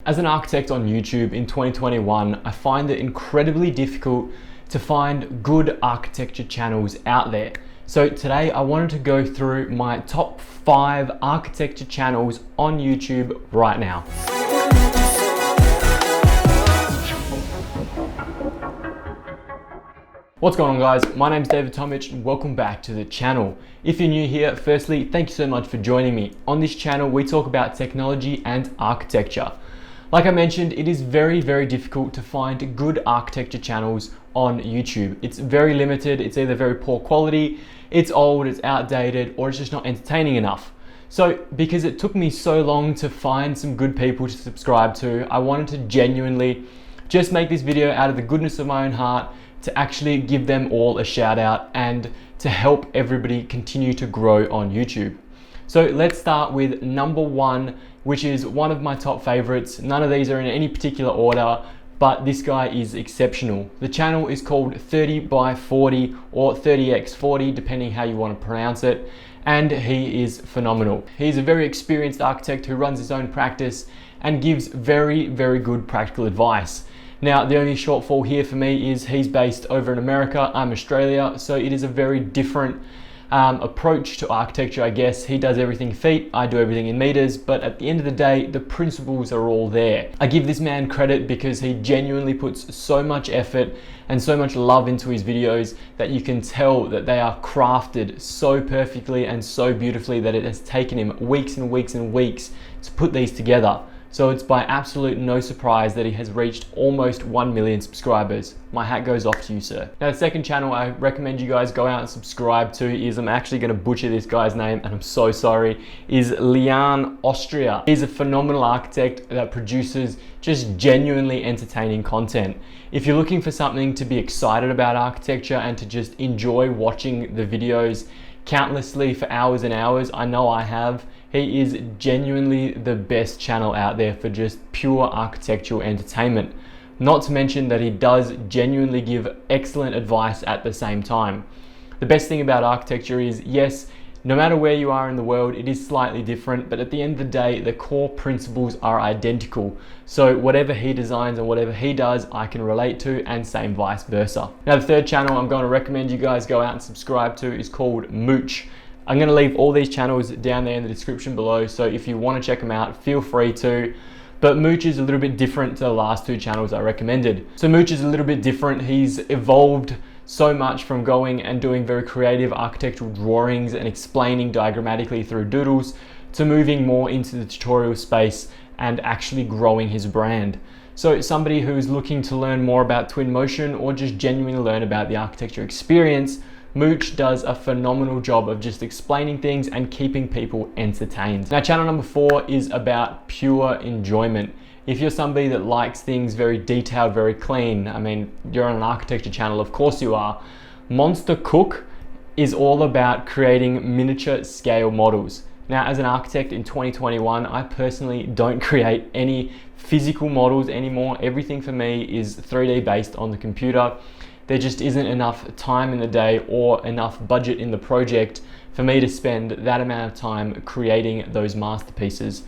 As an architect on YouTube in 2021, I find it incredibly difficult to find good architecture channels out there. So today I wanted to go through my top 5 architecture channels on YouTube right now. What's going on, guys? My name's Tomic and welcome back to the channel. If you're new here, firstly, thank you so much for joining me. On this channel, we talk about technology and architecture. Like I mentioned, it is very, very difficult to find good architecture channels on YouTube. It's very limited. It's either very poor quality, it's old, it's outdated, or it's just not entertaining enough. So because it took me so long to find some good people to subscribe to, I wanted to genuinely just make this video out of the goodness of my own heart to actually give them all a shout out and to help everybody continue to grow on YouTube. So let's start with number 1, which is one of my top favorites. None of these are in any particular order, but this guy is exceptional. The channel is called 30x40 or 30x40, depending how you want to pronounce it. And he is phenomenal. He's a very experienced architect who runs his own practice and gives very, very good practical advice. Now, the only shortfall here for me is he's based over in America, I'm Australia, so it is a very different approach to architecture, I guess. He does everything feet, I do everything in meters, but at the end of the day, the principles are all there. I give this man credit because he genuinely puts so much effort and so much love into his videos that you can tell that they are crafted so perfectly and so beautifully that it has taken him weeks and weeks and weeks to put these together. So it's by absolute no surprise that he has reached almost 1 million subscribers. My hat goes off to you, sir. Now, the second channel I recommend you guys go out and subscribe to is, I'm actually going to butcher this guy's name and I'm so sorry, is Llyan Austria. He's a phenomenal architect that produces just genuinely entertaining content. If you're looking for something to be excited about architecture and to just enjoy watching the videos countlessly for hours and hours, I know I have, he is genuinely the best channel out there for just pure architectural entertainment. Not to mention that he does genuinely give excellent advice at the same time. The best thing about architecture is, yes, no matter where you are in the world, it is slightly different, but at the end of the day, the core principles are identical. So whatever he designs and whatever he does, I can relate to, and same vice versa. Now, the third channel I'm going to recommend you guys go out and subscribe to is called Mooch. I'm going to leave all these channels down there in the description below, so if you want to check them out, feel free to. But Mooch is a little bit different to the last 2 channels I recommended. So Mooch is a little bit different. He's evolved so much from going and doing very creative architectural drawings and explaining diagrammatically through doodles to moving more into the tutorial space and actually growing his brand. So somebody who is looking to learn more about Twinmotion or just genuinely learn about the architecture experience, Mooch does a phenomenal job of just explaining things and keeping people entertained. Now, channel number 4 is about pure enjoyment. If you're somebody that likes things very detailed, very clean, I mean, you're on an architecture channel, of course you are. MonsterKook is all about creating miniature scale models. Now, as an architect in 2021, I personally don't create any physical models anymore. Everything for me is 3D based on the computer. There just isn't enough time in the day or enough budget in the project for me to spend that amount of time creating those masterpieces.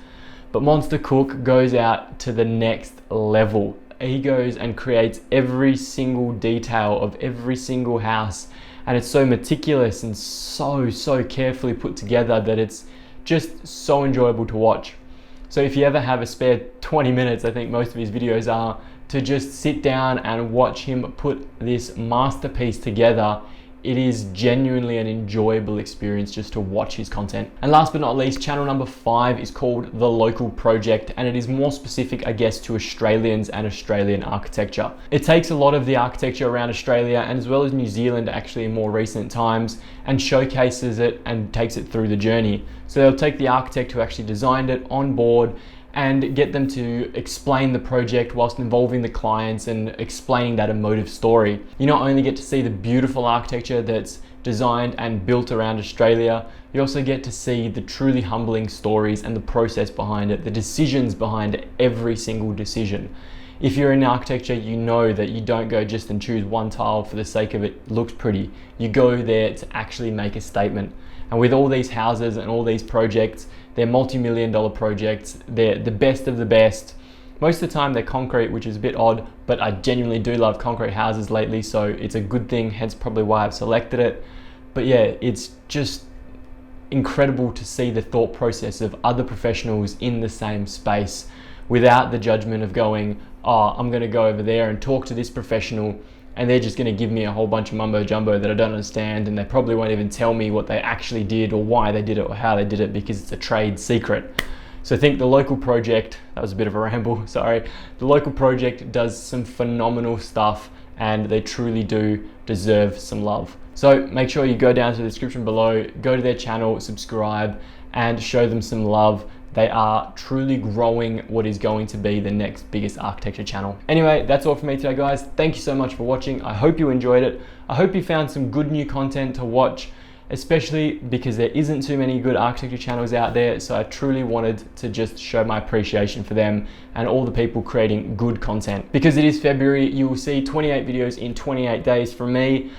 But MonsterKook goes out to the next level. He goes and creates every single detail of every single house, and it's so meticulous and so carefully put together that it's just so enjoyable to watch. So if you ever have a spare 20 minutes, I think most of his videos are, to just sit down and watch him put this masterpiece together, it is genuinely an enjoyable experience just to watch his content. And last but not least, channel number 5 is called The Local Project, and it is more specific, I guess, to Australians and Australian architecture. It takes a lot of the architecture around Australia and as well as New Zealand actually in more recent times and showcases it and takes it through the journey. So they'll take the architect who actually designed it on board and get them to explain the project whilst involving the clients and explaining that emotive story. You not only get to see the beautiful architecture that's designed and built around Australia, you also get to see the truly humbling stories and the process behind it, the decisions behind every single decision. If you're in architecture, you know that you don't go just and choose one tile for the sake of it looks pretty. You go there to actually make a statement. And with all these houses and all these projects, they're multi-million-dollar projects, they're the best of the best, Most of the time they're concrete, which is a bit odd, but I genuinely do love concrete houses lately, so it's a good thing, hence probably why I've selected it. But yeah, it's just incredible to see the thought process of other professionals in the same space without the judgment of going, oh, I'm gonna go over there and talk to this professional and they're just gonna give me a whole bunch of mumbo jumbo that I don't understand, and they probably won't even tell me what they actually did or why they did it or how they did it because it's a trade secret. So I think the local project, that was a bit of a ramble, sorry. The local project does some phenomenal stuff and they truly do deserve some love. So make sure you go down to the description below, go to their channel, subscribe, and show them some love. They are truly growing what is going to be the next biggest architecture channel. Anyway, that's all from me today, guys. Thank you so much for watching. I hope you enjoyed it. I hope you found some good new content to watch, especially because there isn't too many good architecture channels out there. So I truly wanted to just show my appreciation for them and all the people creating good content. Because it is February, you will see 28 videos in 28 days from me.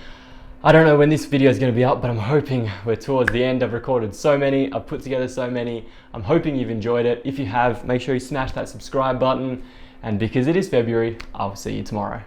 I don't know when this video is going to be up, but I'm hoping we're towards the end. I've recorded so many, I've put together so many. I'm hoping you've enjoyed it. If you have, make sure you smash that subscribe button. And because it is February, I'll see you tomorrow.